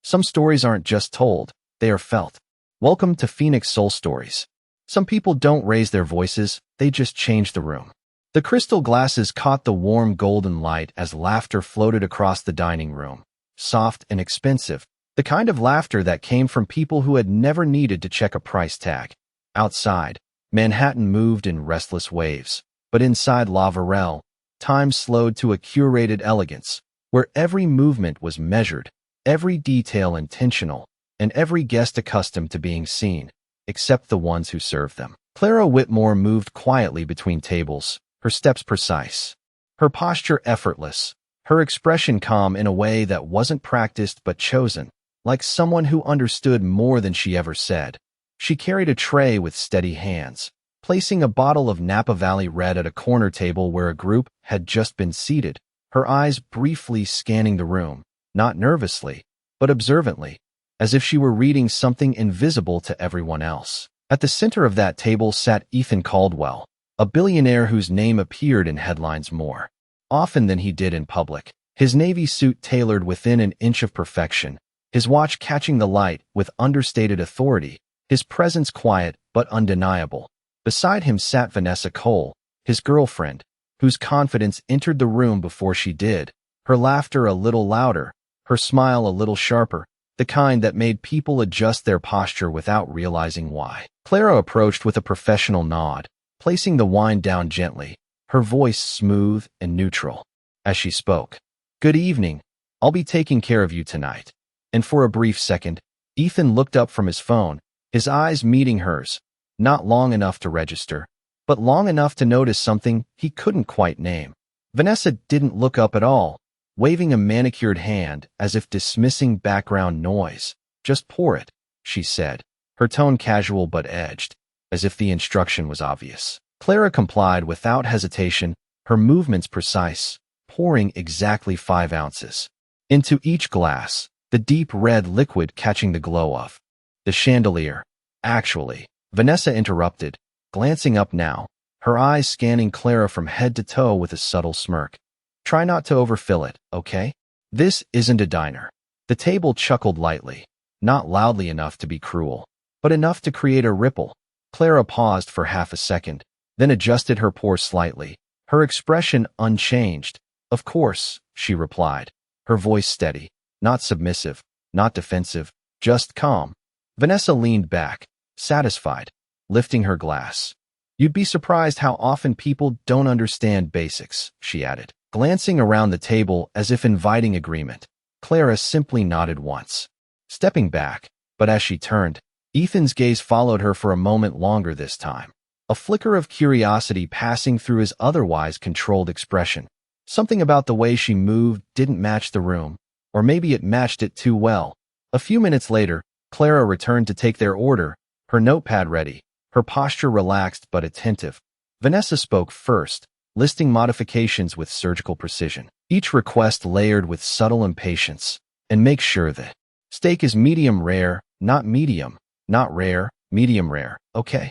Some stories aren't just told, they are felt. Welcome to Phoenix Soul Stories. Some people don't raise their voices, they just change the room. The crystal glasses caught the warm golden light as laughter floated across the dining room. Soft and expensive, the kind of laughter that came from people who had never needed to check a price tag. Outside, Manhattan moved in restless waves, but inside La Varelle, time slowed to a curated elegance, where every movement was measured, every detail intentional, and every guest accustomed to being seen, except the ones who served them. Clara Whitmore moved quietly between tables, her steps precise, her posture effortless, her expression calm in a way that wasn't practiced but chosen, like someone who understood more than she ever said. She carried a tray with steady hands, placing a bottle of Napa Valley Red at a corner table where a group had just been seated, her eyes briefly scanning the room, not nervously, but observantly, as if she were reading something invisible to everyone else. At the center of that table sat Ethan Caldwell, a billionaire whose name appeared in headlines more often than he did in public. His navy suit tailored within an inch of perfection, his watch catching the light with understated authority, his presence quiet but undeniable. Beside him sat Vanessa Cole, his girlfriend, whose confidence entered the room before she did, her laughter a little louder, her smile a little sharper, the kind that made people adjust their posture without realizing why. Clara approached with a professional nod, placing the wine down gently, her voice smooth and neutral. As she spoke, "Good evening, I'll be taking care of you tonight." And for a brief second, Ethan looked up from his phone, his eyes meeting hers, not long enough to register, but long enough to notice something he couldn't quite name. Vanessa didn't look up at all, waving a manicured hand as if dismissing background noise. "Just pour it," she said, her tone casual but edged, as if the instruction was obvious. Clara complied without hesitation, her movements precise, pouring exactly 5 ounces into each glass, the deep red liquid catching the glow of the chandelier. "Actually," Vanessa interrupted, glancing up now, her eyes scanning Clara from head to toe with a subtle smirk. "Try not to overfill it, okay? This isn't a diner." The table chuckled lightly, not loudly enough to be cruel, but enough to create a ripple. Clara paused for half a second, then adjusted her pour slightly, her expression unchanged. "Of course," she replied, her voice steady, not submissive, not defensive, just calm. Vanessa leaned back, satisfied, lifting her glass. "You'd be surprised how often people don't understand basics," she added, glancing around the table as if inviting agreement. Clara simply nodded once, stepping back, but as she turned, Ethan's gaze followed her for a moment longer this time, a flicker of curiosity passing through his otherwise controlled expression. Something about the way she moved didn't match the room, or maybe it matched it too well. A few minutes later, Clara returned to take their order, her notepad ready, her posture relaxed but attentive. Vanessa spoke first, listing modifications with surgical precision, each request layered with subtle impatience. "And make sure the steak is medium rare, not medium, not rare, medium rare, okay?"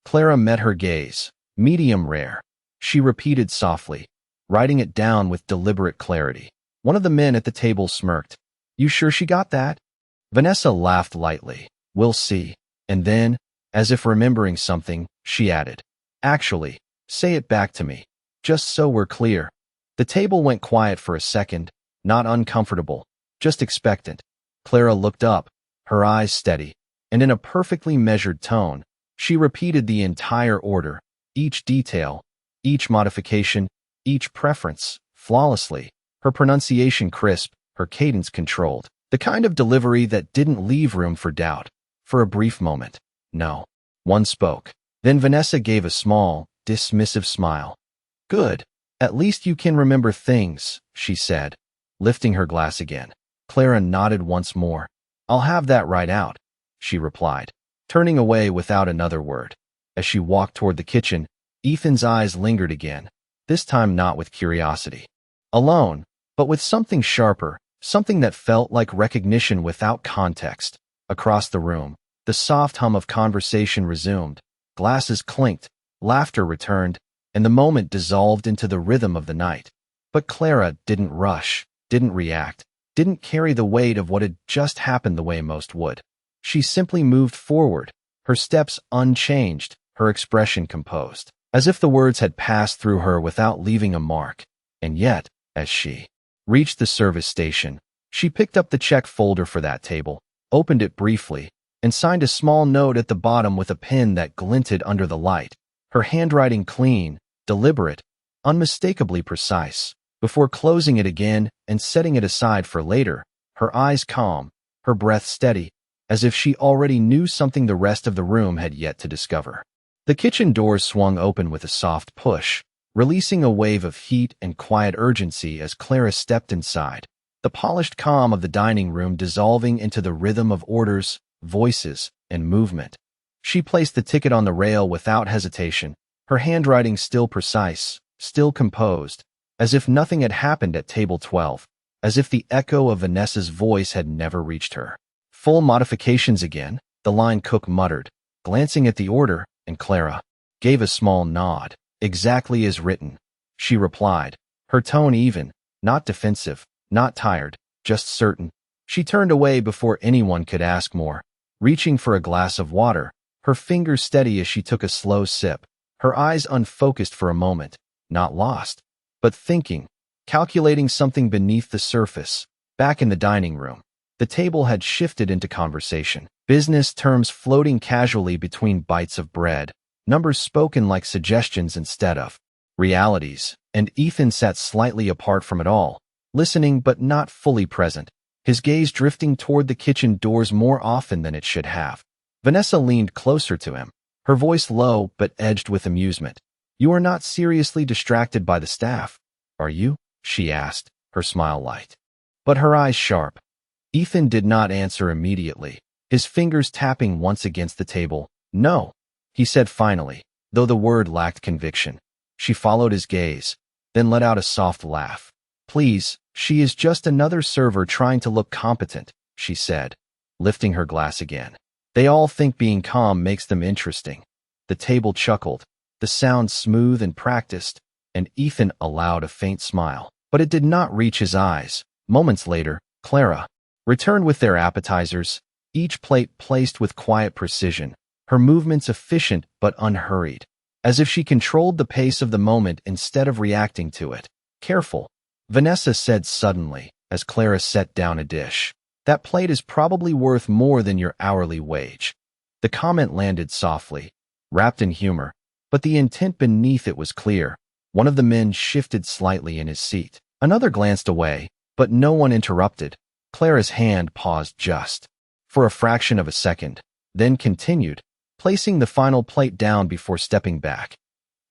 Clara met her gaze. "Medium rare," she repeated softly, writing it down with deliberate clarity. One of the men at the table smirked. "You sure she got that?" Vanessa laughed lightly. "We'll see." And then, as if remembering something, she added, "Actually, say it back to me, just so we're clear." The table went quiet for a second, not uncomfortable, just expectant. Clara looked up, her eyes steady, and in a perfectly measured tone, she repeated the entire order, each detail, each modification, each preference, flawlessly, her pronunciation crisp, her cadence controlled, the kind of delivery that didn't leave room for doubt. For a brief moment, no one spoke. Then Vanessa gave a small, dismissive smile. "Good. At least you can remember things," she said, lifting her glass again. Clara nodded once more. "I'll have that right out," she replied, turning away without another word. As she walked toward the kitchen, Ethan's eyes lingered again, this time not with curiosity alone, but with something sharper, something that felt like recognition without context. Across the room, the soft hum of conversation resumed, glasses clinked, laughter returned, and the moment dissolved into the rhythm of the night. But Clara didn't rush, didn't react, didn't carry the weight of what had just happened the way most would. She simply moved forward, her steps unchanged, her expression composed, as if the words had passed through her without leaving a mark. And yet, as she reached the service station, she picked up the check folder for that table, opened it briefly, and signed a small note at the bottom with a pen that glinted under the light, her handwriting clean, deliberate, unmistakably precise. Before closing it again and setting it aside for later, her eyes calm, her breath steady, as if she already knew something the rest of the room had yet to discover. The kitchen doors swung open with a soft push, releasing a wave of heat and quiet urgency as Clara stepped inside, the polished calm of the dining room dissolving into the rhythm of orders, voices, and movement. She placed the ticket on the rail without hesitation, her handwriting still precise, still composed, as if nothing had happened at table 12, as if the echo of Vanessa's voice had never reached her. Full modifications again, the line cook muttered, glancing at the order, and Clara gave a small nod. Exactly as written, she replied, her tone even, not defensive, not tired, just certain. She turned away before anyone could ask more, reaching for a glass of water, her fingers steady as she took a slow sip, her eyes unfocused for a moment, not lost, but thinking, calculating something beneath the surface. Back in the dining room, the table had shifted into conversation, business terms floating casually between bites of bread, numbers spoken like suggestions instead of realities, and Ethan sat slightly apart from it all, listening but not fully present, his gaze drifting toward the kitchen doors more often than it should have. Vanessa leaned closer to him, her voice low but edged with amusement. "You are not seriously distracted by the staff, are you?" she asked, her smile light, but her eyes sharp. Ethan did not answer immediately, his fingers tapping once against the table. "No," he said finally, though the word lacked conviction. She followed his gaze, then let out a soft laugh. "Please, she is just another server trying to look competent," she said, lifting her glass again. "They all think being calm makes them interesting." The table chuckled, the sound smooth and practiced, and Ethan allowed a faint smile, but it did not reach his eyes. Moments later, Clara returned with their appetizers, each plate placed with quiet precision, her movements efficient but unhurried, as if she controlled the pace of the moment instead of reacting to it. "Careful," Vanessa said suddenly, as Clara set down a dish. "That plate is probably worth more than your hourly wage." The comment landed softly, wrapped in humor, but the intent beneath it was clear. One of the men shifted slightly in his seat. Another glanced away, but no one interrupted. Clara's hand paused just for a fraction of a second, then continued, placing the final plate down before stepping back.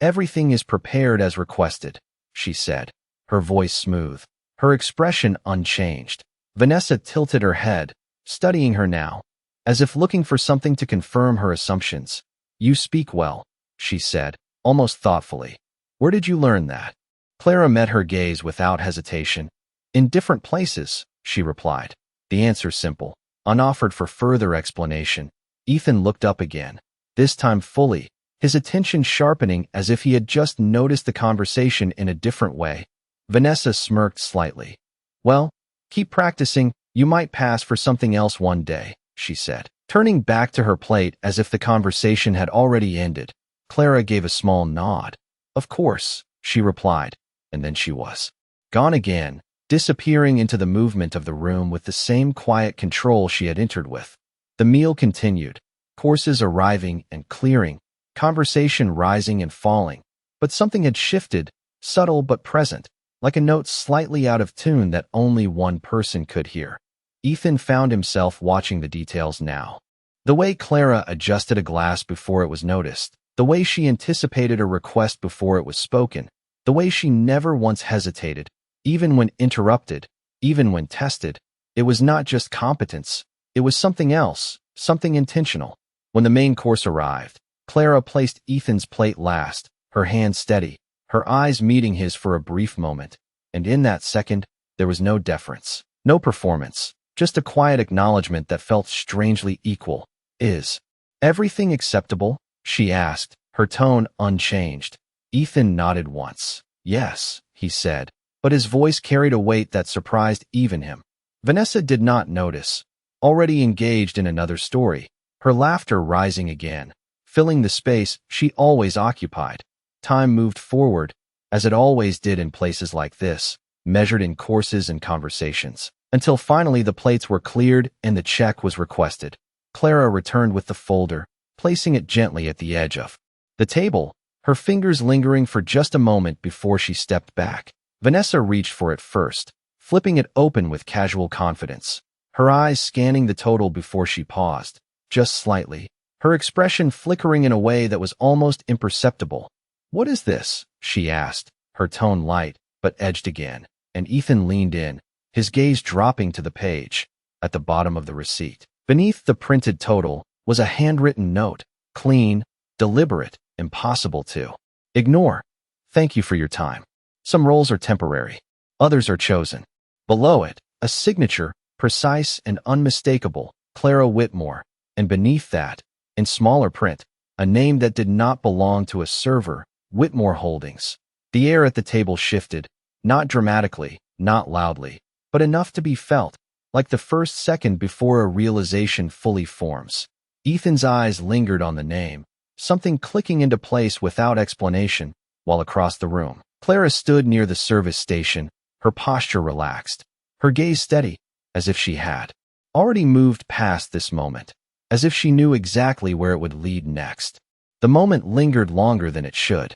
"Everything is prepared as requested," she said, her voice smooth, her expression unchanged. Vanessa tilted her head, studying her now, as if looking for something to confirm her assumptions. "You speak well," she said, almost thoughtfully. "Where did you learn that?" Clara met her gaze without hesitation. "In different places," she replied. The answer simple, unoffered for further explanation. Ethan looked up again, this time fully, his attention sharpening as if he had just noticed the conversation in a different way. Vanessa smirked slightly. "Well, keep practicing, you might pass for something else one day," she said, turning back to her plate as if the conversation had already ended. Clara gave a small nod. "Of course," she replied, and then she was gone again, disappearing into the movement of the room with the same quiet control she had entered with. The meal continued, courses arriving and clearing, conversation rising and falling, but something had shifted, subtle but present, like a note slightly out of tune that only one person could hear. Ethan found himself watching the details now. The way Clara adjusted a glass before it was noticed, the way she anticipated a request before it was spoken, the way she never once hesitated, even when interrupted, even when tested. It was not just competence, it was something else, something intentional. When the main course arrived, Clara placed Ethan's plate last, her hand steady, her eyes meeting his for a brief moment, and in that second, there was no deference, no performance, just a quiet acknowledgement that felt strangely equal. "Is everything acceptable?" she asked, her tone unchanged. Ethan nodded once. "Yes," he said, but his voice carried a weight that surprised even him. Vanessa did not notice, already engaged in another story, her laughter rising again, filling the space she always occupied. Time moved forward, as it always did in places like this, measured in courses and conversations, until finally the plates were cleared and the check was requested. Clara returned with the folder, placing it gently at the edge of the table, her fingers lingering for just a moment before she stepped back. Vanessa reached for it first, flipping it open with casual confidence, her eyes scanning the total before she paused, just slightly, her expression flickering in a way that was almost imperceptible. "What is this?" she asked, her tone light, but edged again, and Ethan leaned in, his gaze dropping to the page at the bottom of the receipt. Beneath the printed total was a handwritten note, clean, deliberate, impossible to ignore. "Thank you for your time. Some roles are temporary. Others are chosen." Below it, a signature, precise and unmistakable, Clara Whitmore, and beneath that, in smaller print, a name that did not belong to a server, Whitmore Holdings. The air at the table shifted, not dramatically, not loudly, but enough to be felt, like the first second before a realization fully forms. Ethan's eyes lingered on the name, something clicking into place without explanation, while across the room, Clara stood near the service station, her posture relaxed, her gaze steady, as if she had already moved past this moment, as if she knew exactly where it would lead next. The moment lingered longer than it should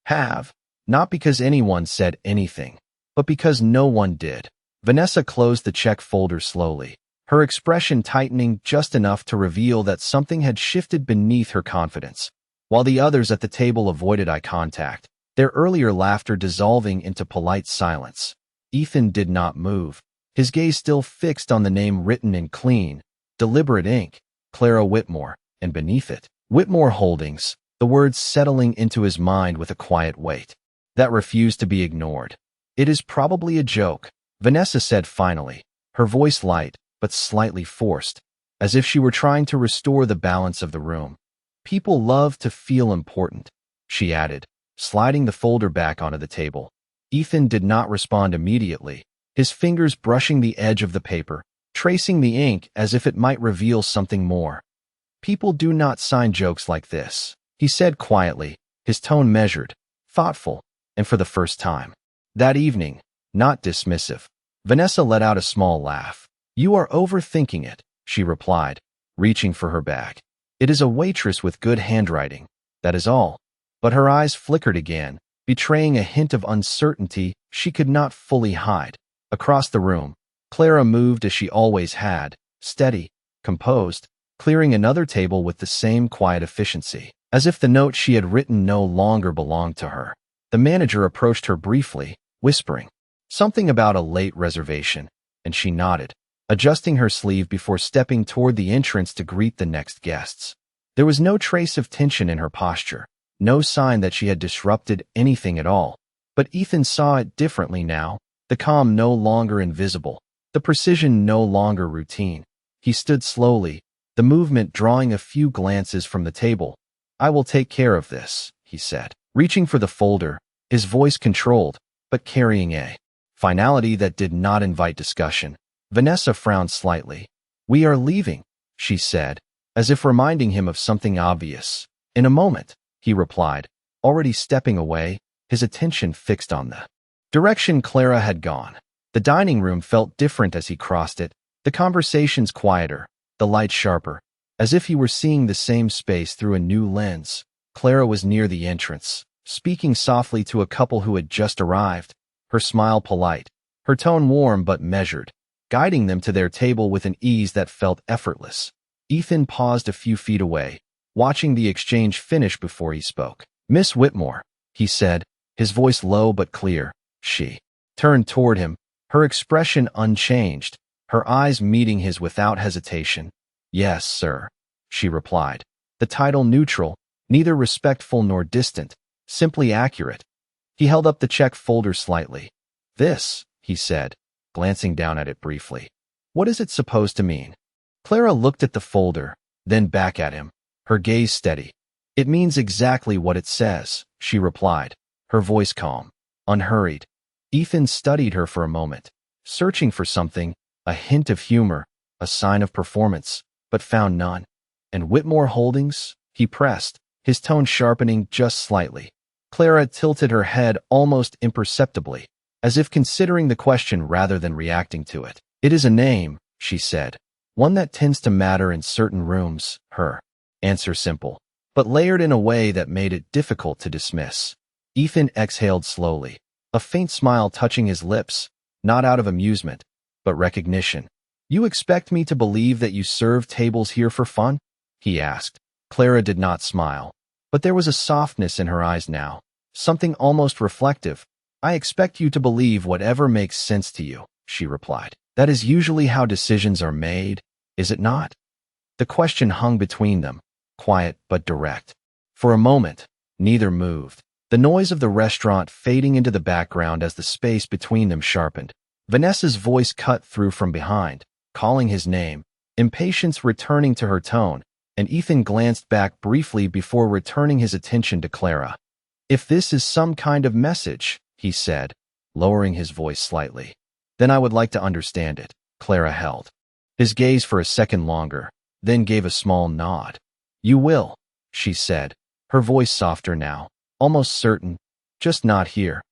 have, not because anyone said anything, but because no one did. Vanessa closed the check folder slowly, her expression tightening just enough to reveal that something had shifted beneath her confidence. While the others at the table avoided eye contact, their earlier laughter dissolving into polite silence, Ethan did not move, his gaze still fixed on the name written in clean, deliberate ink, Clara Whitmore, and beneath it, Whitmore Holdings, the words settling into his mind with a quiet weight that refused to be ignored. "It is probably a joke," Vanessa said finally, her voice light but slightly forced, as if she were trying to restore the balance of the room. "People love to feel important," she added, sliding the folder back onto the table. Ethan did not respond immediately, his fingers brushing the edge of the paper, tracing the ink as if it might reveal something more. "People do not sign jokes like this," he said quietly, his tone measured, thoughtful, and for the first time that evening, not dismissive. Vanessa let out a small laugh. "You are overthinking it," she replied, reaching for her bag. "It is a waitress with good handwriting, that is all." But her eyes flickered again, betraying a hint of uncertainty she could not fully hide. Across the room, Clara moved as she always had, steady, composed, clearing another table with the same quiet efficiency, as if the note she had written no longer belonged to her. The manager approached her briefly, whispering something about a late reservation, and she nodded, adjusting her sleeve before stepping toward the entrance to greet the next guests. There was no trace of tension in her posture, no sign that she had disrupted anything at all, but Ethan saw it differently now, the calm no longer invisible, the precision no longer routine. He stood slowly, the movement drawing a few glances from the table. "I will take care of this," he said, reaching for the folder, his voice controlled, but carrying a finality that did not invite discussion. Vanessa frowned slightly. "We are leaving," she said, as if reminding him of something obvious. "In a moment," he replied, already stepping away, his attention fixed on the direction Clara had gone. The dining room felt different as he crossed it, the conversations quieter, the light sharper, as if he were seeing the same space through a new lens. Clara was near the entrance, speaking softly to a couple who had just arrived, her smile polite, her tone warm but measured, guiding them to their table with an ease that felt effortless. Ethan paused a few feet away, watching the exchange finish before he spoke. "Miss Whitmore," he said, his voice low but clear. She turned toward him, her expression unchanged, her eyes meeting his without hesitation. "Yes, sir," she replied, the title neutral, neither respectful nor distant, simply accurate. He held up the check folder slightly. "This," he said, glancing down at it briefly. "What is it supposed to mean?" Clara looked at the folder, then back at him, her gaze steady. "It means exactly what it says," she replied, her voice calm, unhurried. Ethan studied her for a moment, searching for something, A hint of humor, a sign of performance, but found none. And Whitmore Holdings? He pressed, his tone sharpening just slightly. Clara tilted her head almost imperceptibly, as if considering the question rather than reacting to it. It is a name, she said. One that tends to matter in certain rooms, her answer simple, but layered in a way that made it difficult to dismiss. Ethan exhaled slowly, a faint smile touching his lips, not out of amusement, but recognition. You expect me to believe that you serve tables here for fun? He asked. Clara did not smile, but there was a softness in her eyes now, something almost reflective. I expect you to believe whatever makes sense to you, she replied. That is usually how decisions are made, is it not? The question hung between them, quiet but direct. For a moment, neither moved, the noise of the restaurant fading into the background as the space between them sharpened. Vanessa's voice cut through from behind, calling his name, impatience returning to her tone, and Ethan glanced back briefly before returning his attention to Clara. If this is some kind of message, he said, lowering his voice slightly, then I would like to understand it. Clara held his gaze for a second longer, then gave a small nod. You will, she said, her voice softer now, almost certain, just not here.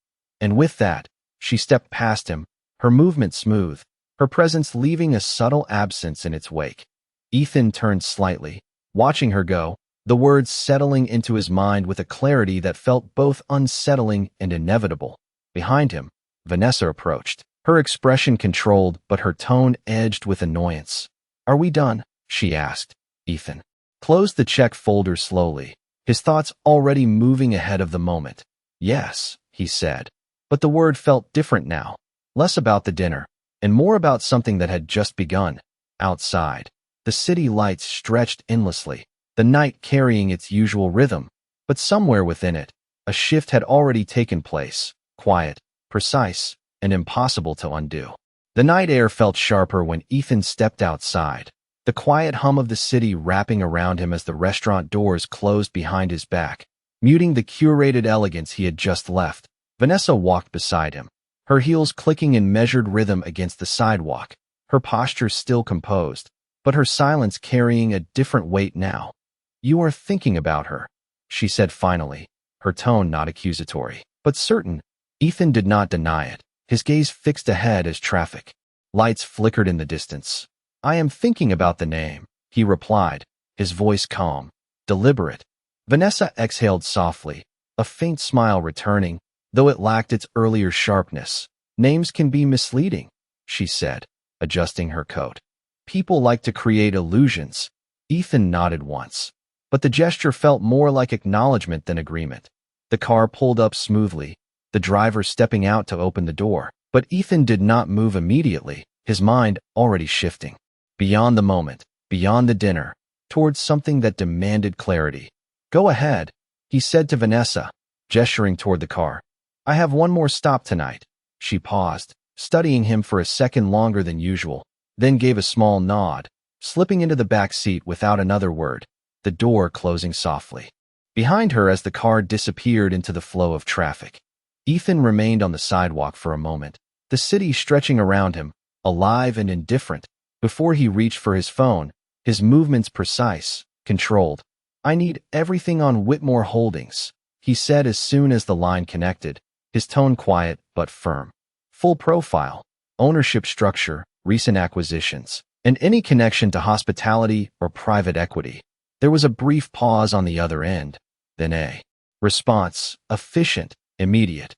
And with that, she stepped past him, her movement smooth, her presence leaving a subtle absence in its wake. Ethan turned slightly, watching her go, the words settling into his mind with a clarity that felt both unsettling and inevitable. Behind him, Vanessa approached, her expression controlled but her tone edged with annoyance. Are we done? She asked. Ethan closed the check folder slowly, his thoughts already moving ahead of the moment. Yes, he said, but the word felt different now, less about the dinner, and more about something that had just begun. Outside, the city lights stretched endlessly, the night carrying its usual rhythm, but somewhere within it, a shift had already taken place, quiet, precise, and impossible to undo. The night air felt sharper when Ethan stepped outside, the quiet hum of the city wrapping around him as the restaurant doors closed behind his back, muting the curated elegance he had just left. Vanessa walked beside him, her heels clicking in measured rhythm against the sidewalk, her posture still composed, but her silence carrying a different weight now. You are thinking about her, she said finally, her tone not accusatory, but certain. Ethan did not deny it, his gaze fixed ahead as traffic lights flickered in the distance. I am thinking about the name, he replied, his voice calm, deliberate. Vanessa exhaled softly, a faint smile returning, though it lacked its earlier sharpness. Names can be misleading, she said, adjusting her coat. People like to create illusions. Ethan nodded once, but the gesture felt more like acknowledgement than agreement. The car pulled up smoothly, the driver stepping out to open the door, but Ethan did not move immediately, his mind already shifting. Beyond the moment, beyond the dinner, towards something that demanded clarity. Go ahead, he said to Vanessa, gesturing toward the car. I have one more stop tonight. She paused, studying him for a second longer than usual, then gave a small nod, slipping into the back seat without another word, the door closing softly behind her as the car disappeared into the flow of traffic. Ethan remained on the sidewalk for a moment, the city stretching around him, alive and indifferent, before he reached for his phone, his movements precise, controlled. I need everything on Whitmore Holdings, he said as soon as the line connected, his tone quiet but firm. Full profile, ownership structure, recent acquisitions, and any connection to hospitality or private equity. There was a brief pause on the other end, then a response, efficient, immediate.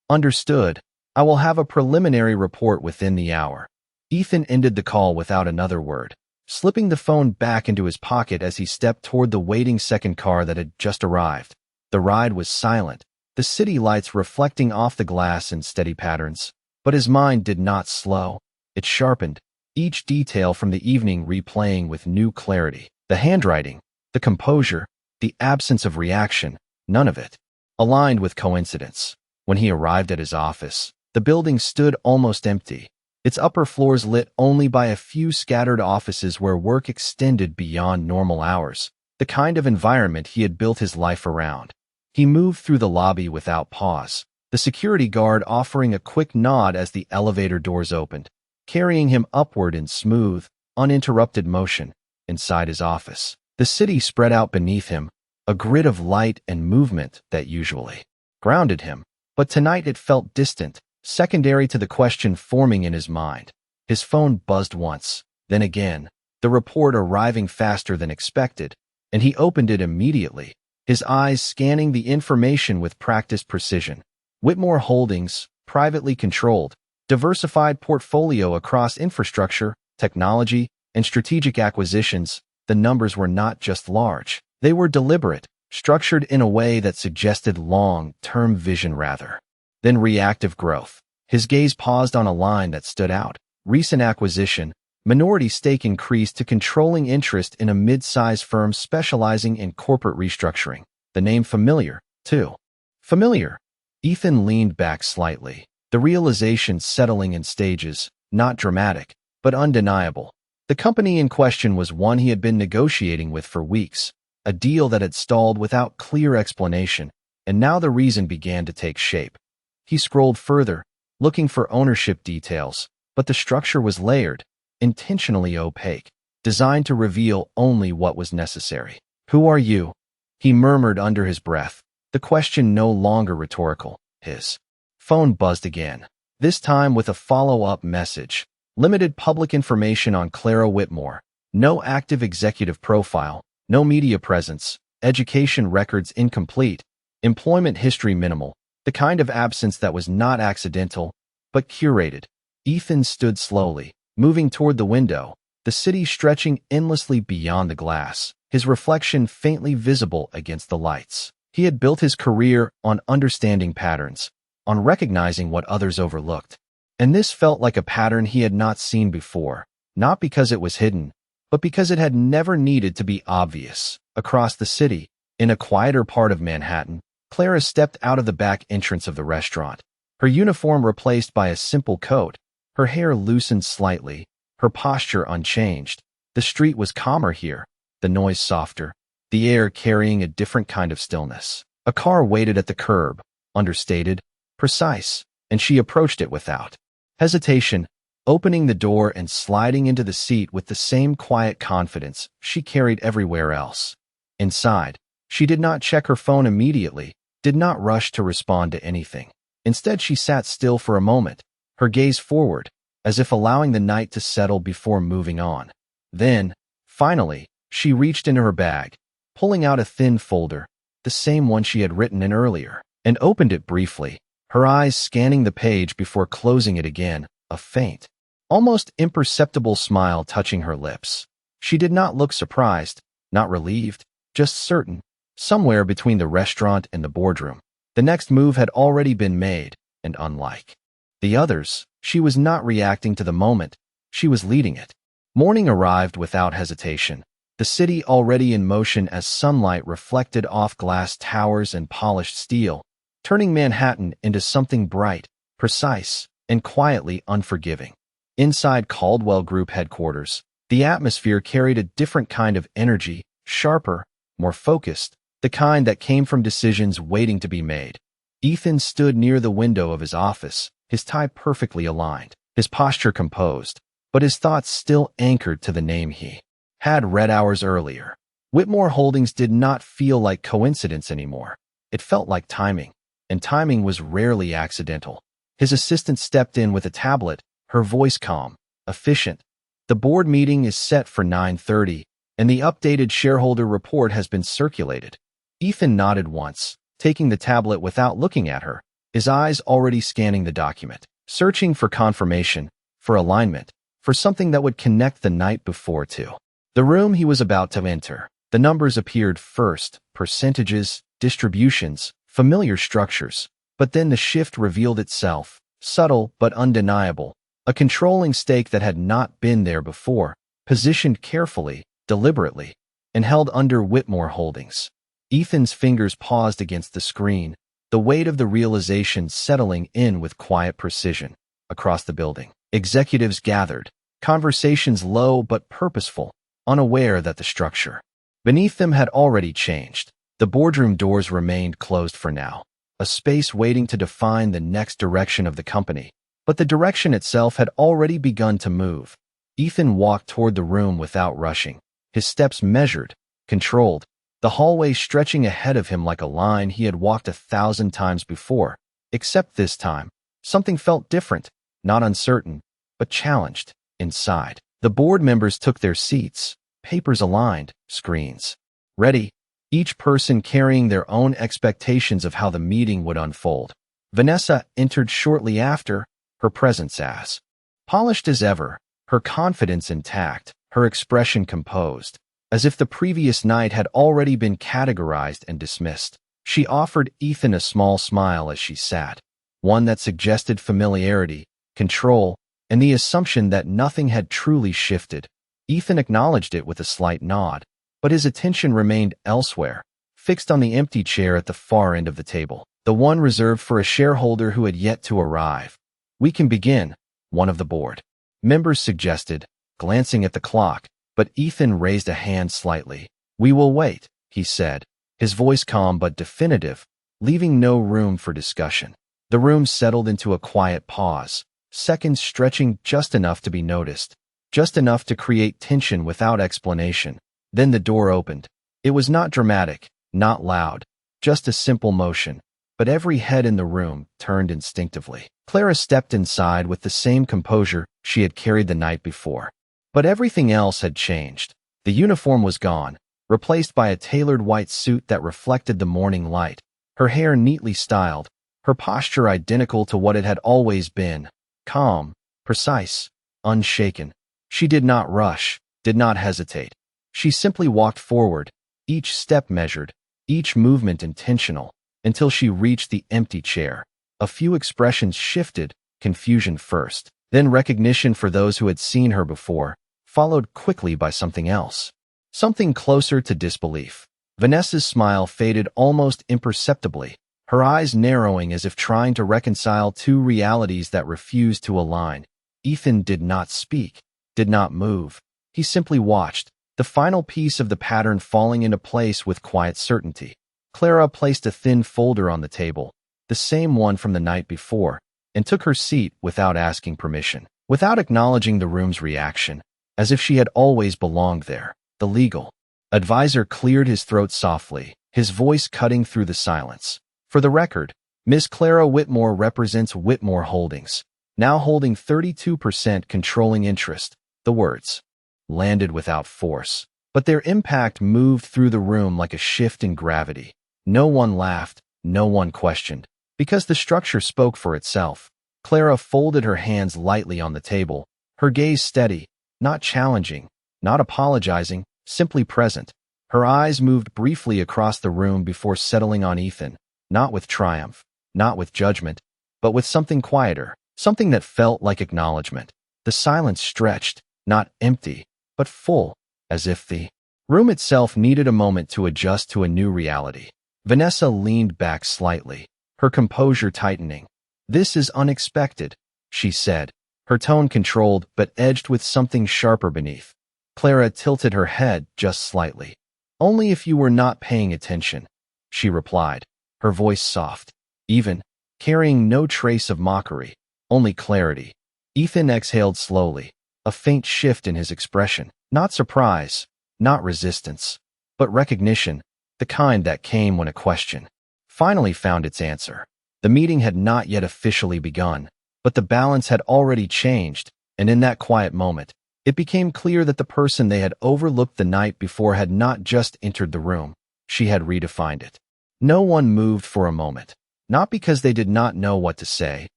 Understood. I will have a preliminary report within the hour. Ethan ended the call without another word, slipping the phone back into his pocket as he stepped toward the waiting second car that had just arrived. The ride was silent, the city lights reflecting off the glass in steady patterns, but his mind did not slow. It sharpened, each detail from the evening replaying with new clarity. The handwriting, the composure, the absence of reaction, none of it aligned with coincidence. When he arrived at his office, the building stood almost empty, its upper floors lit only by a few scattered offices where work extended beyond normal hours, the kind of environment he had built his life around. He moved through the lobby without pause, the security guard offering a quick nod as the elevator doors opened. carrying him upward in smooth, uninterrupted motion inside his office. The city spread out beneath him, a grid of light and movement that usually grounded him. But tonight it felt distant, secondary to the question forming in his mind. His phone buzzed once, then again, the report arriving faster than expected, and he opened it immediately, his eyes scanning the information with practiced precision. Whitmore Holdings, privately controlled, diversified portfolio across infrastructure, technology, and strategic acquisitions. The numbers were not just large. They were deliberate, structured in a way that suggested long-term vision rather than reactive growth. His gaze paused on a line that stood out. Recent acquisition, minority stake increased to controlling interest in a mid-size firm specializing in corporate restructuring. The name familiar, too. Familiar. Ethan leaned back slightly, the realization settling in stages, not dramatic, but undeniable. The company in question was one he had been negotiating with for weeks, a deal that had stalled without clear explanation, and now the reason began to take shape. He scrolled further, looking for ownership details, but the structure was layered, intentionally opaque, designed to reveal only what was necessary. "Who are you?" he murmured under his breath, the question no longer rhetorical. His phone buzzed again, this time with a follow-up message. Limited public information on Clara Whitmore, no active executive profile, no media presence, education records incomplete, employment history minimal, the kind of absence that was not accidental, but curated. Ethan stood slowly, moving toward the window, the city stretching endlessly beyond the glass, his reflection faintly visible against the lights. He had built his career on understanding patterns, on recognizing what others overlooked. And this felt like a pattern he had not seen before, not because it was hidden, but because it had never needed to be obvious. Across the city, in a quieter part of Manhattan, Clara stepped out of the back entrance of the restaurant, her uniform replaced by a simple coat, her hair loosened slightly, her posture unchanged. The street was calmer here, the noise softer, the air carrying a different kind of stillness. A car waited at the curb, understated, precise, and she approached it without hesitation, opening the door and sliding into the seat with the same quiet confidence she carried everywhere else. Inside, she did not check her phone immediately, did not rush to respond to anything. Instead, she sat still for a moment, her gaze forward, as if allowing the night to settle before moving on. Then, finally, she reached into her bag, pulling out a thin folder, the same one she had written in earlier, and opened it briefly, her eyes scanning the page before closing it again, a faint, almost imperceptible smile touching her lips. She did not look surprised, not relieved, just certain, somewhere between the restaurant and the boardroom. The next move had already been made, and unlike the others, she was not reacting to the moment, she was leading it. Morning arrived without hesitation, the city already in motion as sunlight reflected off glass towers and polished steel, turning Manhattan into something bright, precise, and quietly unforgiving. Inside Caldwell Group headquarters, the atmosphere carried a different kind of energy, sharper, more focused, the kind that came from decisions waiting to be made. Ethan stood near the window of his office, his tie perfectly aligned, his posture composed, but his thoughts still anchored to the name he had read hours earlier. Whitmore Holdings did not feel like coincidence anymore. It felt like timing, and timing was rarely accidental. His assistant stepped in with a tablet, her voice calm, efficient. "The board meeting is set for 9:30, and the updated shareholder report has been circulated." Ethan nodded once, taking the tablet without looking at her, his eyes already scanning the document, searching for confirmation, for alignment, for something that would connect the night before to the room he was about to enter. The numbers appeared first, percentages, distributions, familiar structures, but then the shift revealed itself, subtle but undeniable, a controlling stake that had not been there before, positioned carefully, deliberately, and held under Whitmore Holdings. Ethan's fingers paused against the screen, the weight of the realization settling in with quiet precision. Across the building, executives gathered, conversations low but purposeful, unaware that the structure beneath them had already changed. The boardroom doors remained closed for now, a space waiting to define the next direction of the company. But the direction itself had already begun to move. Ethan walked toward the room without rushing, his steps measured, controlled, the hallway stretching ahead of him like a line he had walked 1,000 times before. Except this time, something felt different, not uncertain, but challenged. Inside, the board members took their seats, papers aligned, screens ready, each person carrying their own expectations of how the meeting would unfold. Vanessa entered shortly after, her presence as polished as ever, her confidence intact, her expression composed, as if the previous night had already been categorized and dismissed. She offered Ethan a small smile as she sat, one that suggested familiarity, control, and the assumption that nothing had truly shifted. Ethan acknowledged it with a slight nod, but his attention remained elsewhere, fixed on the empty chair at the far end of the table, the one reserved for a shareholder who had yet to arrive. "We can begin," one of the board members suggested, glancing at the clock, but Ethan raised a hand slightly. "We will wait," he said, his voice calm but definitive, leaving no room for discussion. The room settled into a quiet pause, seconds stretching just enough to be noticed, just enough to create tension without explanation. Then the door opened. It was not dramatic, not loud, just a simple motion, but every head in the room turned instinctively. Clara stepped inside with the same composure she had carried the night before. But everything else had changed. The uniform was gone, replaced by a tailored white suit that reflected the morning light, her hair neatly styled, her posture identical to what it had always been, calm, precise, unshaken. She did not rush, did not hesitate. She simply walked forward, each step measured, each movement intentional, until she reached the empty chair. A few expressions shifted, confusion first, then recognition for those who had seen her before, followed quickly by something else. Something closer to disbelief. Vanessa's smile faded almost imperceptibly, her eyes narrowing as if trying to reconcile two realities that refused to align. Ethan did not speak, did not move. He simply watched, the final piece of the pattern falling into place with quiet certainty. Clara placed a thin folder on the table, the same one from the night before, and took her seat without asking permission, without acknowledging the room's reaction, as if she had always belonged there. The legal advisor cleared his throat softly, his voice cutting through the silence. "For the record, Miss Clara Whitmore represents Whitmore Holdings, now holding 32% controlling interest." The words landed without force, but their impact moved through the room like a shift in gravity. No one laughed, no one questioned, because the structure spoke for itself. Clara folded her hands lightly on the table, her gaze steady, not challenging, not apologizing, simply present. Her eyes moved briefly across the room before settling on Ethan, not with triumph, not with judgment, but with something quieter, something that felt like acknowledgement. The silence stretched, not empty, but full, as if the room itself needed a moment to adjust to a new reality. Vanessa leaned back slightly, her composure tightening. "This is unexpected," she said, her tone controlled but edged with something sharper beneath. Clara tilted her head just slightly. "Only if you were not paying attention," she replied, her voice soft, even, carrying no trace of mockery, only clarity. Ethan exhaled slowly, a faint shift in his expression, not surprise, not resistance, but recognition, the kind that came when a question finally found its answer. The meeting had not yet officially begun, but the balance had already changed, and in that quiet moment, it became clear that the person they had overlooked the night before had not just entered the room, she had redefined it. No one moved for a moment, not because they did not know what to say,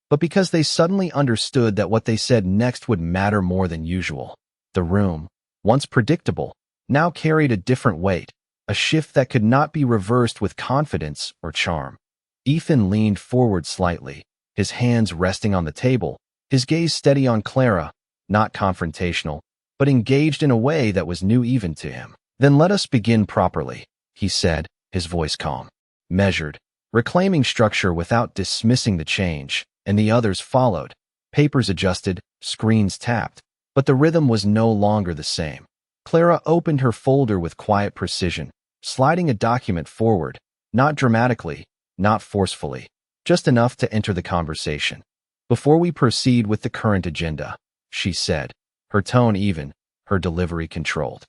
but because they suddenly understood that what they said next would matter more than usual. The room, once predictable, now carried a different weight, a shift that could not be reversed with confidence or charm. Ethan leaned forward slightly, his hands resting on the table, his gaze steady on Clara, not confrontational, but engaged in a way that was new even to him. "Then let us begin properly," he said, his voice calm, measured, reclaiming structure without dismissing the change, and the others followed. Papers adjusted, screens tapped, but the rhythm was no longer the same. Clara opened her folder with quiet precision, sliding a document forward, not dramatically, not forcefully, just enough to enter the conversation. Before we proceed with the current agenda, she said, her tone even, her delivery controlled.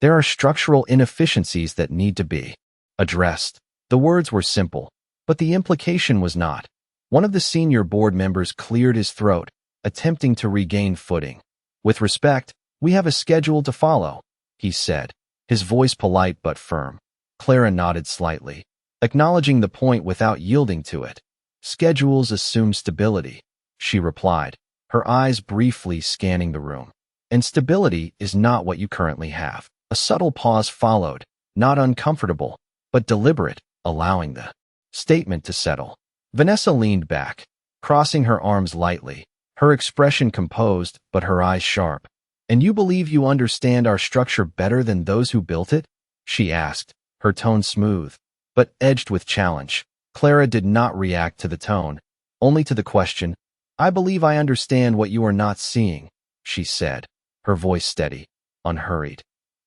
There are structural inefficiencies that need to be addressed. The words were simple, but the implication was not. One of the senior board members cleared his throat, attempting to regain footing. With respect, we have a schedule to follow, he said, his voice polite but firm. Clara nodded slightly, acknowledging the point without yielding to it. Schedules assume stability, she replied, her eyes briefly scanning the room. And stability is not what you currently have. A subtle pause followed, not uncomfortable, but deliberate, allowing the statement to settle. Vanessa leaned back, crossing her arms lightly, her expression composed but her eyes sharp. And you believe you understand our structure better than those who built it? She asked, her tone smooth, but edged with challenge. Clara did not react to the tone, only to the question. I believe I understand what you are not seeing, she said, her voice steady, unhurried.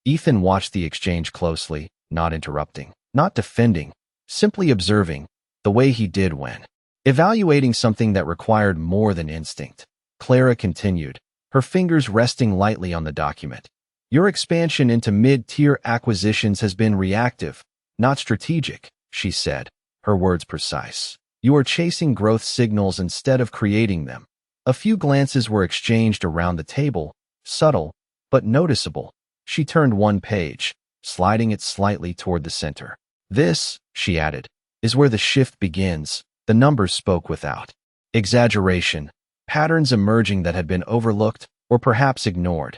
Ethan watched the exchange closely, not interrupting, not defending, simply observing, the way he did when evaluating something that required more than instinct. Clara continued, her fingers resting lightly on the document. Your expansion into mid-tier acquisitions has been reactive, not strategic, she said, her words precise. You are chasing growth signals instead of creating them. A few glances were exchanged around the table, subtle, but noticeable. She turned one page, sliding it slightly toward the center. This, she added, is where the shift begins. The numbers spoke without exaggeration, patterns emerging that had been overlooked or perhaps ignored.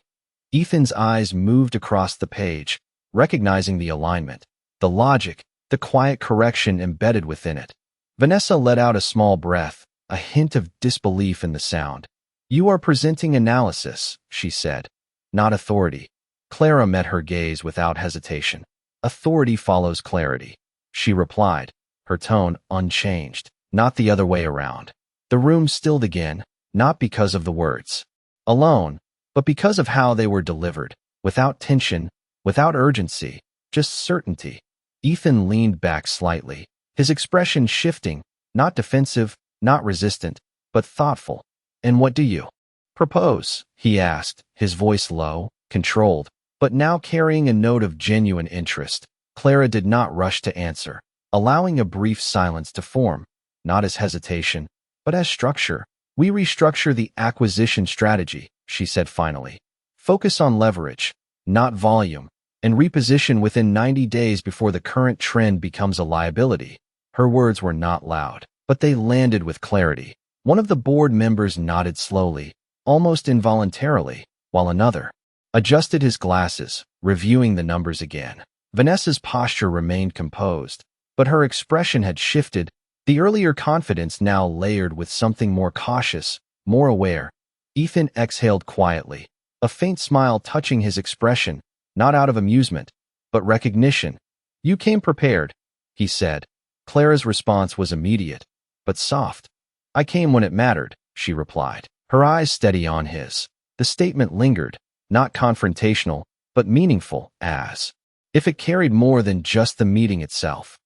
Ethan's eyes moved across the page, recognizing the alignment, the logic, the quiet correction embedded within it. Vanessa let out a small breath, a hint of disbelief in the sound. You are presenting analysis, she said, not authority. Clara met her gaze without hesitation. Authority follows clarity, she replied, her tone unchanged, not the other way around. The room stilled again, not because of the words alone, but because of how they were delivered, without tension, without urgency, just certainty. Ethan leaned back slightly, his expression shifting, not defensive, not resistant, but thoughtful. And what do you propose? He asked, his voice low, controlled, but now carrying a note of genuine interest. Clara did not rush to answer, allowing a brief silence to form, not as hesitation, but as structure. We restructure the acquisition strategy, she said finally. Focus on leverage, not volume, and reposition within 90 days before the current trend becomes a liability. Her words were not loud, but they landed with clarity. One of the board members nodded slowly, almost involuntarily, while another adjusted his glasses, reviewing the numbers again. Vanessa's posture remained composed, but her expression had shifted, the earlier confidence now layered with something more cautious, more aware. Ethan exhaled quietly, a faint smile touching his expression, not out of amusement, but recognition. You came prepared, he said. Clara's response was immediate, but soft. I came when it mattered, she replied, her eyes steady on his. The statement lingered, not confrontational, but meaningful, as if it carried more than just the meeting itself.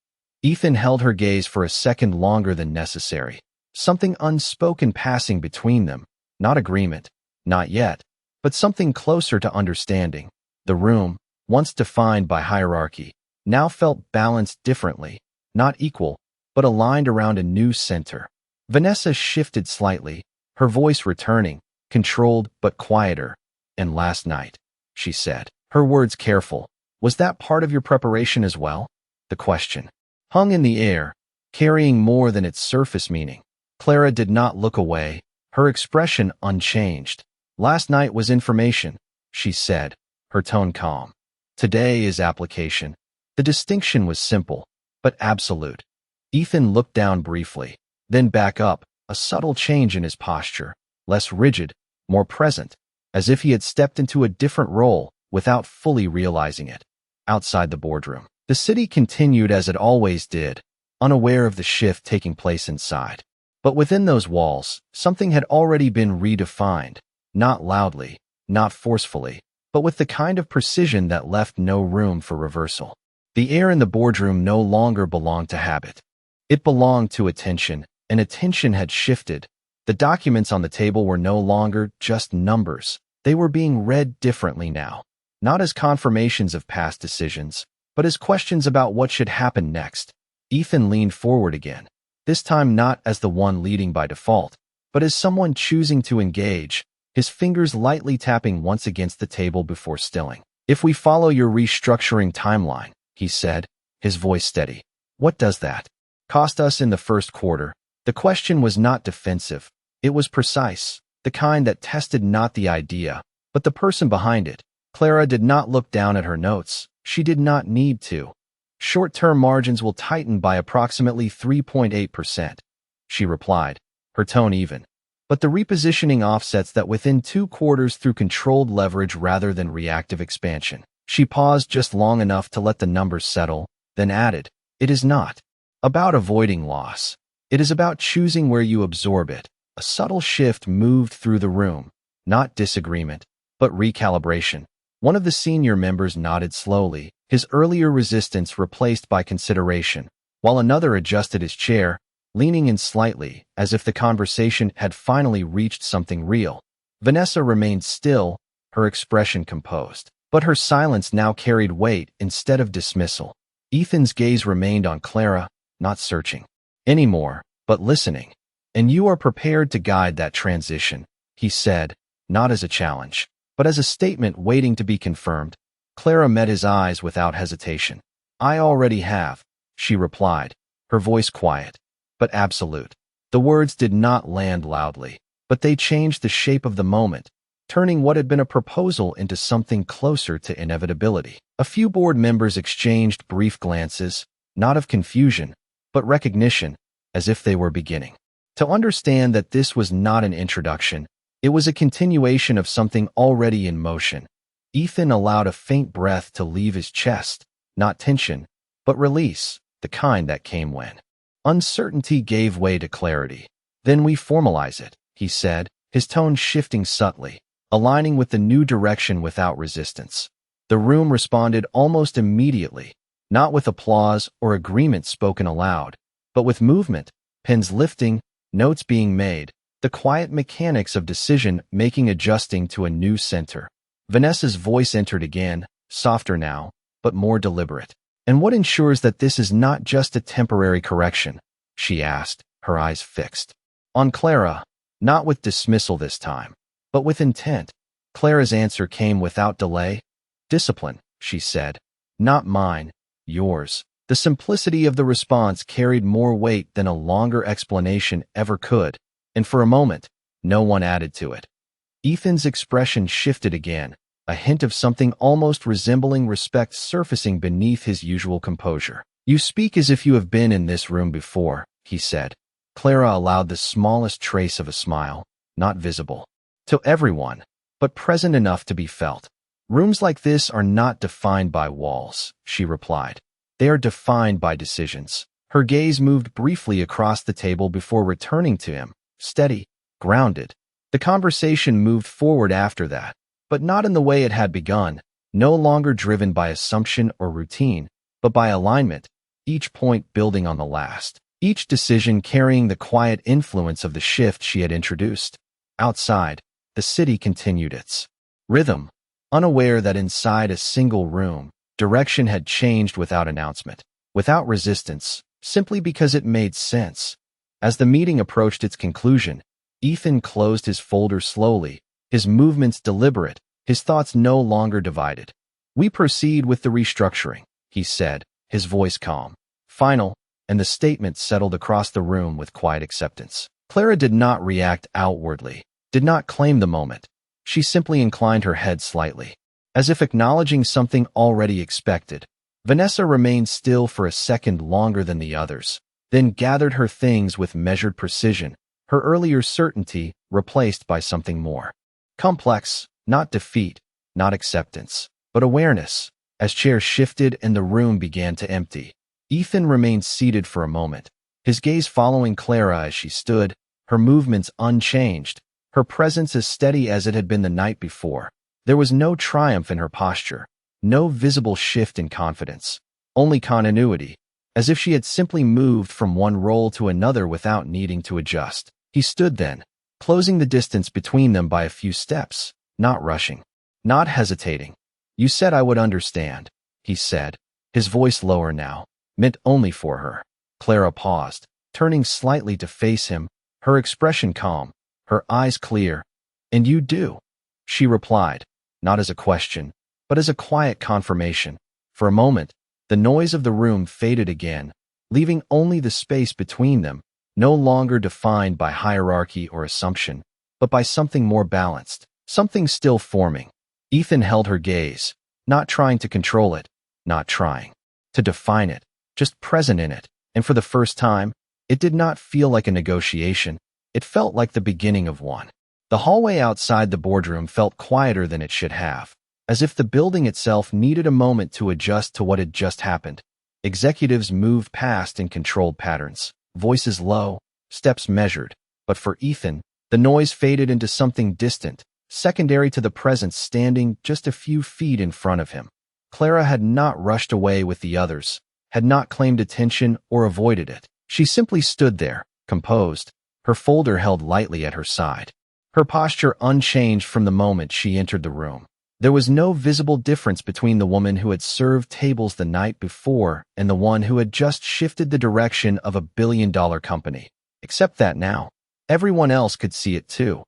Ethan held her gaze for a second longer than necessary, something unspoken passing between them, not agreement, not yet, but something closer to understanding. The room, once defined by hierarchy, now felt balanced differently, not equal, but aligned around a new center. Vanessa shifted slightly, her voice returning, controlled but quieter. And last night, she said, her words careful. Was that part of your preparation as well? The question hung in the air, carrying more than its surface meaning. Clara did not look away, her expression unchanged. Last night was information, she said, her tone calm. Today is application. The distinction was simple, but absolute. Ethan looked down briefly, then back up, a subtle change in his posture, less rigid, more present, as if he had stepped into a different role without fully realizing it. Outside the boardroom, the city continued as it always did, unaware of the shift taking place inside. But within those walls, something had already been redefined, not loudly, not forcefully, but with the kind of precision that left no room for reversal. The air in the boardroom no longer belonged to habit. It belonged to attention, and attention had shifted. The documents on the table were no longer just numbers. They were being read differently now, not as confirmations of past decisions, but as questions about what should happen next. Ethan leaned forward again, this time not as the one leading by default, but as someone choosing to engage, his fingers lightly tapping once against the table before stilling. "If we follow your restructuring timeline," he said, his voice steady, "what does that cost us in the first quarter?" The question was not defensive. It was precise, the kind that tested not the idea, but the person behind it. Clara did not look down at her notes. She did not need to. "Short-term margins will tighten by approximately 3.8%, she replied, her tone even. "But the repositioning offsets that within 2 quarters through controlled leverage rather than reactive expansion." She paused just long enough to let the numbers settle, then added, "It is not about avoiding loss. It is about choosing where you absorb it." A subtle shift moved through the room, not disagreement, but recalibration. One of the senior members nodded slowly, his earlier resistance replaced by consideration, while another adjusted his chair, leaning in slightly, as if the conversation had finally reached something real. Vanessa remained still, her expression composed, but her silence now carried weight instead of dismissal. Ethan's gaze remained on Clara, not searching anymore, but listening. "And you are prepared to guide that transition," he said, not as a challenge, but as a statement waiting to be confirmed. Clara met his eyes without hesitation. "I already have," she replied, her voice quiet, but absolute. The words did not land loudly, but they changed the shape of the moment, turning what had been a proposal into something closer to inevitability. A few board members exchanged brief glances, not of confusion, but recognition, as if they were beginning to understand that this was not an introduction. It was a continuation of something already in motion. Ethan allowed a faint breath to leave his chest, not tension, but release, the kind that came when uncertainty gave way to clarity. "Then we formalize it," he said, his tone shifting subtly, aligning with the new direction without resistance. The room responded almost immediately, not with applause or agreement spoken aloud, but with movement, pens lifting, notes being made, the quiet mechanics of decision-making adjusting to a new center. Vanessa's voice entered again, softer now, but more deliberate. "And what ensures that this is not just a temporary correction?" she asked, her eyes fixed on Clara, not with dismissal this time, but with intent. Clara's answer came without delay. "Discipline," she said. "Not mine, yours." The simplicity of the response carried more weight than a longer explanation ever could, and for a moment, no one added to it. Ethan's expression shifted again, a hint of something almost resembling respect surfacing beneath his usual composure. "You speak as if you have been in this room before," he said. Clara allowed the smallest trace of a smile, not visible to everyone, but present enough to be felt. "Rooms like this are not defined by walls," she replied. "They are defined by decisions." Her gaze moved briefly across the table before returning to him, steady, grounded. The conversation moved forward after that, but not in the way it had begun, no longer driven by assumption or routine, but by alignment, each point building on the last, each decision carrying the quiet influence of the shift she had introduced. Outside, the city continued its rhythm, unaware that inside a single room, direction had changed without announcement, without resistance, simply because it made sense. As the meeting approached its conclusion, Ethan closed his folder slowly, his movements deliberate, his thoughts no longer divided. "We proceed with the restructuring," he said, his voice calm, final, and the statement settled across the room with quiet acceptance. Clara did not react outwardly, did not claim the moment. She simply inclined her head slightly, as if acknowledging something already expected. Vanessa remained still for a second longer than the others, then gathered her things with measured precision, her earlier certainty replaced by something more complex, not defeat, not acceptance, but awareness. As chairs shifted and the room began to empty, Ethan remained seated for a moment, his gaze following Clara as she stood, her movements unchanged, her presence as steady as it had been the night before. There was no triumph in her posture, no visible shift in confidence, only continuity, as if she had simply moved from one role to another without needing to adjust. He stood then, closing the distance between them by a few steps, not rushing, not hesitating. "You said I would understand," he said, his voice lower now, meant only for her. Clara paused, turning slightly to face him, her expression calm, her eyes clear. "And you do," she replied, not as a question, but as a quiet confirmation. For a moment, the noise of the room faded again, leaving only the space between them, no longer defined by hierarchy or assumption, but by something more balanced, something still forming. Ethan held her gaze, not trying to control it, not trying to define it, just present in it, and for the first time, it did not feel like a negotiation. It felt like the beginning of one. The hallway outside the boardroom felt quieter than it should have, as if the building itself needed a moment to adjust to what had just happened. Executives moved past in controlled patterns, voices low, steps measured, but for Ethan, the noise faded into something distant, secondary to the presence standing just a few feet in front of him. Clara had not rushed away with the others, had not claimed attention or avoided it. She simply stood there, composed, her folder held lightly at her side, her posture unchanged from the moment she entered the room. There was no visible difference between the woman who had served tables the night before and the one who had just shifted the direction of a billion-dollar company, except that now, everyone else could see it too.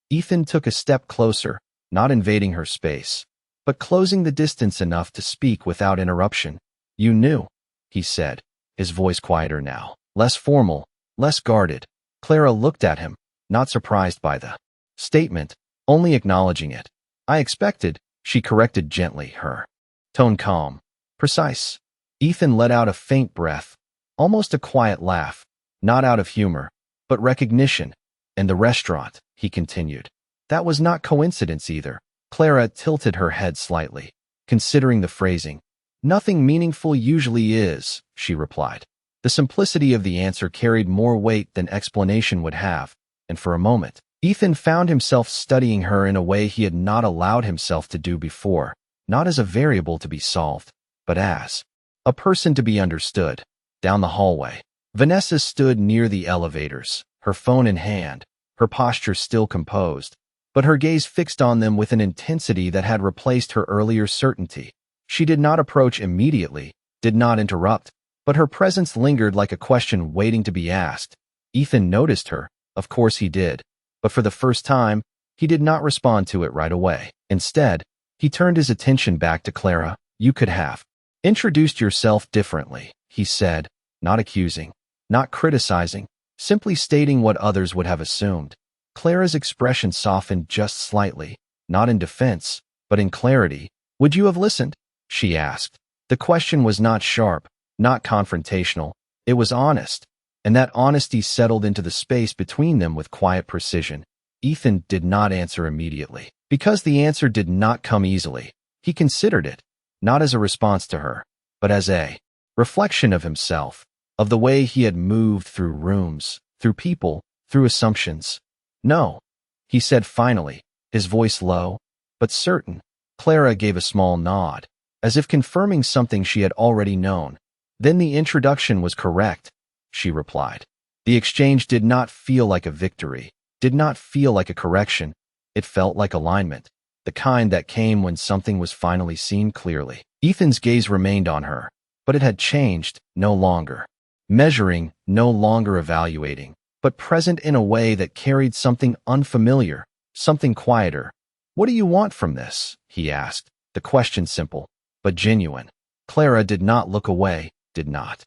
Ethan took a step closer, not invading her space, but closing the distance enough to speak without interruption. "You knew," he said, his voice quieter now, less formal, less guarded. Clara looked at him, not surprised by the statement, only acknowledging it. "I expected," she corrected gently, her tone calm, precise. Ethan let out a faint breath, almost a quiet laugh, not out of humor, but recognition. "And the restaurant," he continued. "That was not coincidence either." Clara tilted her head slightly, considering the phrasing. "Nothing meaningful usually is," she replied. The simplicity of the answer carried more weight than explanation would have, and for a moment, Ethan found himself studying her in a way he had not allowed himself to do before, not as a variable to be solved, but as a person to be understood. Down the hallway, Vanessa stood near the elevators, her phone in hand, her posture still composed, but her gaze fixed on them with an intensity that had replaced her earlier certainty. She did not approach immediately, did not interrupt, but her presence lingered like a question waiting to be asked. Ethan noticed her, of course he did, but for the first time, he did not respond to it right away. Instead, he turned his attention back to Clara. "You could have introduced yourself differently," he said, not accusing, not criticizing, simply stating what others would have assumed. Clara's expression softened just slightly, not in defense, but in clarity. "Would you have listened?" she asked. The question was not sharp, not confrontational. It was honest, and that honesty settled into the space between them with quiet precision. Ethan did not answer immediately, because the answer did not come easily. He considered it, not as a response to her, but as a reflection of himself, of the way he had moved through rooms, through people, through assumptions. "No," he said finally, his voice low, but certain. Clara gave a small nod, as if confirming something she had already known. "Then the introduction was correct," she replied. The exchange did not feel like a victory, did not feel like a correction. It felt like alignment, the kind that came when something was finally seen clearly. Ethan's gaze remained on her, but it had changed, no longer measuring, no longer evaluating, but present in a way that carried something unfamiliar, something quieter. "What do you want from this?" he asked, the question simple, but genuine. Clara did not look away, did not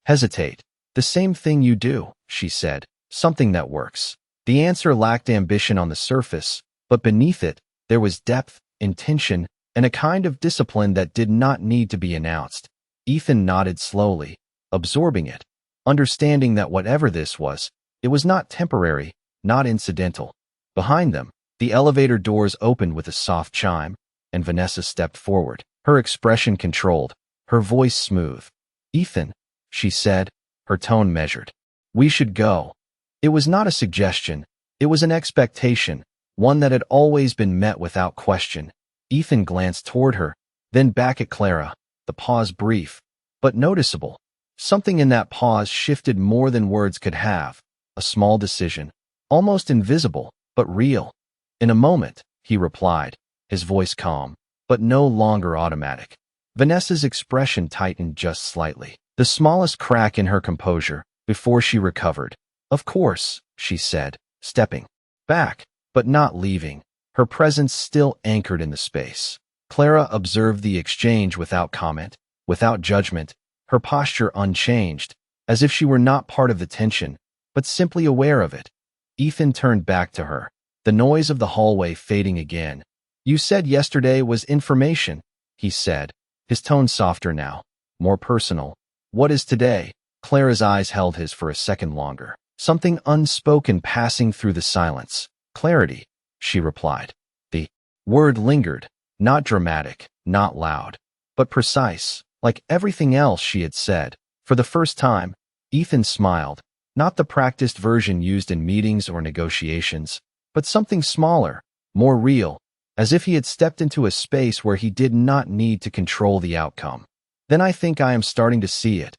hesitate. "The same thing you do," she said, "something that works." The answer lacked ambition on the surface, but beneath it, there was depth, intention, and a kind of discipline that did not need to be announced. Ethan nodded slowly, absorbing it, understanding that whatever this was, it was not temporary, not incidental. Behind them, the elevator doors opened with a soft chime, and Vanessa stepped forward, her expression controlled, her voice smooth. "Ethan," she said, her tone measured. "We should go." It was not a suggestion, it was an expectation, one that had always been met without question. Ethan glanced toward her, then back at Clara, the pause brief, but noticeable. Something in that pause shifted more than words could have, a small decision, almost invisible, but real. In a moment, he replied, his voice calm, but no longer automatic. Vanessa's expression tightened just slightly, the smallest crack in her composure, before she recovered. Of course, she said, stepping back, but not leaving, her presence still anchored in the space. Clara observed the exchange without comment, without judgment, her posture unchanged, as if she were not part of the tension, but simply aware of it. Ethan turned back to her, the noise of the hallway fading again. "You said yesterday was information," he said, his tone softer now, more personal. "What is today?" Clara's eyes held his for a second longer, something unspoken passing through the silence. "Clarity," she replied. The word lingered, not dramatic, not loud, but precise, like everything else she had said. For the first time, Ethan smiled, not the practiced version used in meetings or negotiations, but something smaller, more real, as if he had stepped into a space where he did not need to control the outcome. "Then I think I am starting to see it,"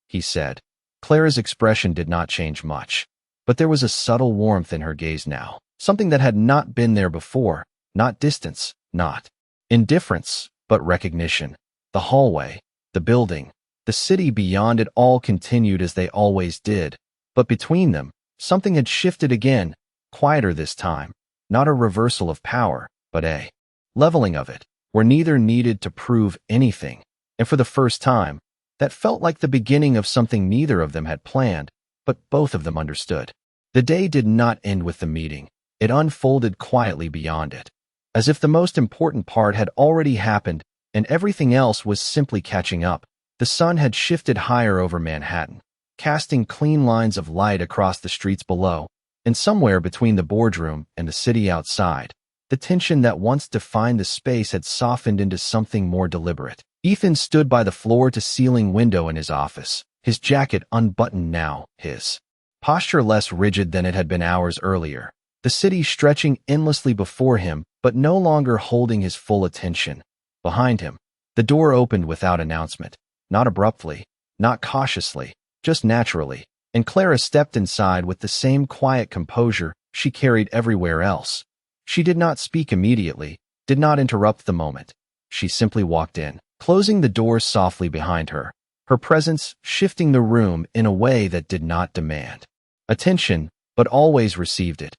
he said. Clara's expression did not change much, but there was a subtle warmth in her gaze now, something that had not been there before, not distance, not indifference, but recognition. The hallway, the building, the city beyond it all continued as they always did, but between them, something had shifted again, quieter this time, not a reversal of power, but a leveling of it, where neither needed to prove anything. And for the first time, that felt like the beginning of something neither of them had planned, but both of them understood. The day did not end with the meeting. It unfolded quietly beyond it, as if the most important part had already happened and everything else was simply catching up. The sun had shifted higher over Manhattan, casting clean lines of light across the streets below, and somewhere between the boardroom and the city outside, the tension that once defined the space had softened into something more deliberate. Ethan stood by the floor-to-ceiling window in his office, his jacket unbuttoned now, his posture less rigid than it had been hours earlier, the city stretching endlessly before him but no longer holding his full attention. Behind him, the door opened without announcement, not abruptly, not cautiously, just naturally, and Clara stepped inside with the same quiet composure she carried everywhere else. She did not speak immediately, did not interrupt the moment. She simply walked in, closing the door softly behind her, her presence shifting the room in a way that did not demand attention, but always received it.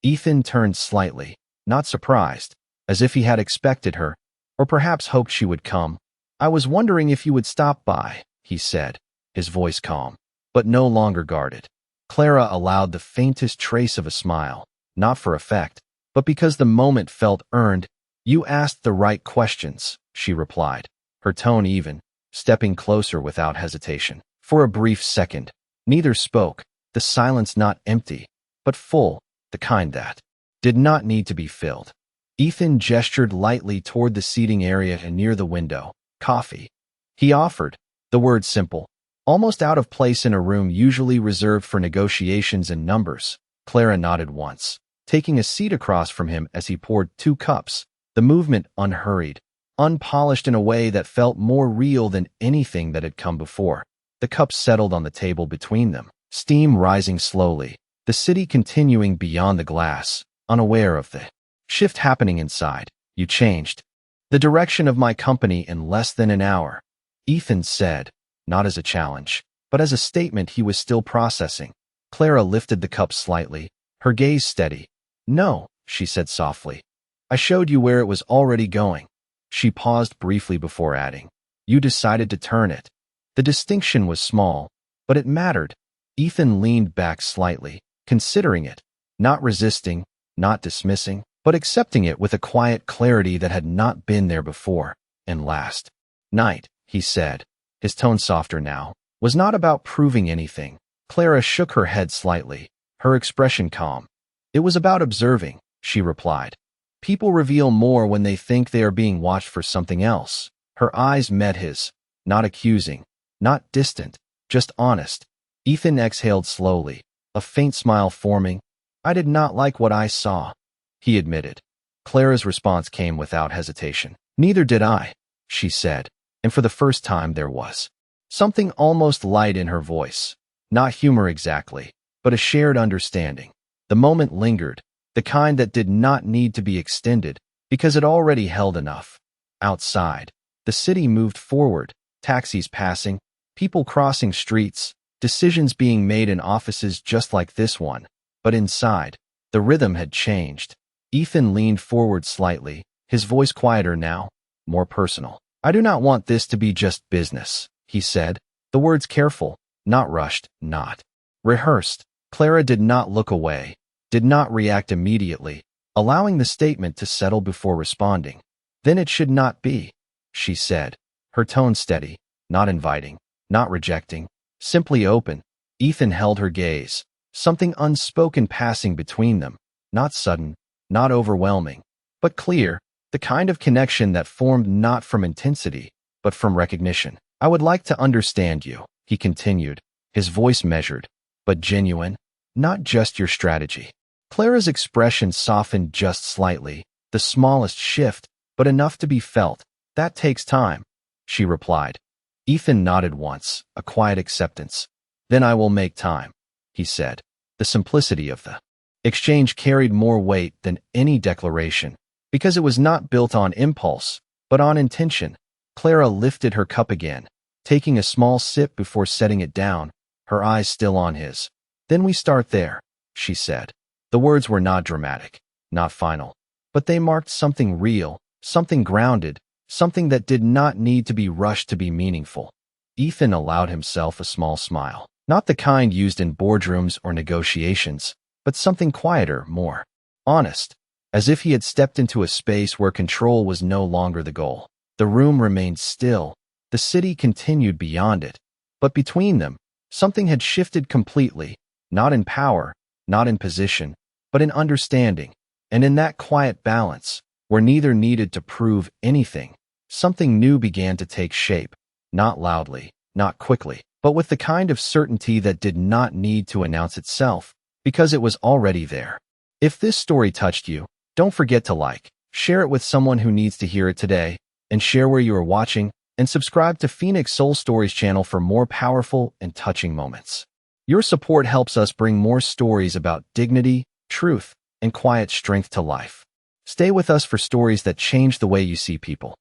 Ethan turned slightly, not surprised, as if he had expected her, or perhaps hoped she would come. "I was wondering if you would stop by," he said, his voice calm, but no longer guarded. Clara allowed the faintest trace of a smile, not for effect, but because the moment felt earned. "You asked the right questions," she replied, her tone even, stepping closer without hesitation. For a brief second, neither spoke, the silence not empty, but full, the kind that did not need to be filled. Ethan gestured lightly toward the seating area and near the window. "Coffee," he offered, the word simple, almost out of place in a room usually reserved for negotiations and numbers. Clara nodded once, taking a seat across from him as he poured 2 cups, the movement unhurried, unpolished in a way that felt more real than anything that had come before. The cups settled on the table between them, steam rising slowly, the city continuing beyond the glass, unaware of the shift happening inside. "You changed the direction of my company in less than an hour," Ethan said, not as a challenge, but as a statement he was still processing. Clara lifted the cup slightly, her gaze steady. "No," she said softly. "I showed you where it was already going." She paused briefly before adding, "You decided to turn it." The distinction was small, but it mattered. Ethan leaned back slightly, considering it, not resisting, not dismissing, but accepting it with a quiet clarity that had not been there before. "And last night," he said, his tone softer now, "was not about proving anything." Clara shook her head slightly, her expression calm. "It was about observing," she replied. "People reveal more when they think they are being watched for something else." Her eyes met his, not accusing, not distant, just honest. Ethan exhaled slowly, a faint smile forming. "I did not like what I saw," he admitted. Clara's response came without hesitation. "Neither did I," she said, and for the first time there was something almost light in her voice. Not humor exactly, but a shared understanding. The moment lingered, the kind that did not need to be extended because it already held enough. Outside, the city moved forward, taxis passing, people crossing streets, decisions being made in offices just like this one. But inside, the rhythm had changed. Ethan leaned forward slightly, his voice quieter now, more personal. "I do not want this to be just business," he said, the words careful, not rushed, not rehearsed. Clara did not look away, did not react immediately, allowing the statement to settle before responding. "Then it should not be," she said, her tone steady, not inviting, not rejecting, simply open. Ethan held her gaze, something unspoken passing between them, not sudden, not overwhelming, but clear, the kind of connection that formed not from intensity, but from recognition. "I would like to understand you," he continued, his voice measured, but genuine, "not just your strategy." Clara's expression softened just slightly, the smallest shift, but enough to be felt. "That takes time," she replied. Ethan nodded once, a quiet acceptance. "Then I will make time," he said. The simplicity of the exchange carried more weight than any declaration, because it was not built on impulse, but on intention. Clara lifted her cup again, taking a small sip before setting it down, her eyes still on his. "Then we start there," she said. The words were not dramatic, not final, but they marked something real, something grounded, something that did not need to be rushed to be meaningful. Ethan allowed himself a small smile, not the kind used in boardrooms or negotiations, but something quieter, more honest, as if he had stepped into a space where control was no longer the goal. The room remained still, the city continued beyond it, but between them, something had shifted completely, not in power, not in position, but in understanding. And in that quiet balance, where neither needed to prove anything, something new began to take shape, not loudly, not quickly, but with the kind of certainty that did not need to announce itself, because it was already there. If this story touched you, don't forget to like, share it with someone who needs to hear it today, and share where you are watching, and subscribe to Phoenix Soul Stories channel for more powerful and touching moments. Your support helps us bring more stories about dignity, truth, and quiet strength to life. Stay with us for stories that change the way you see people.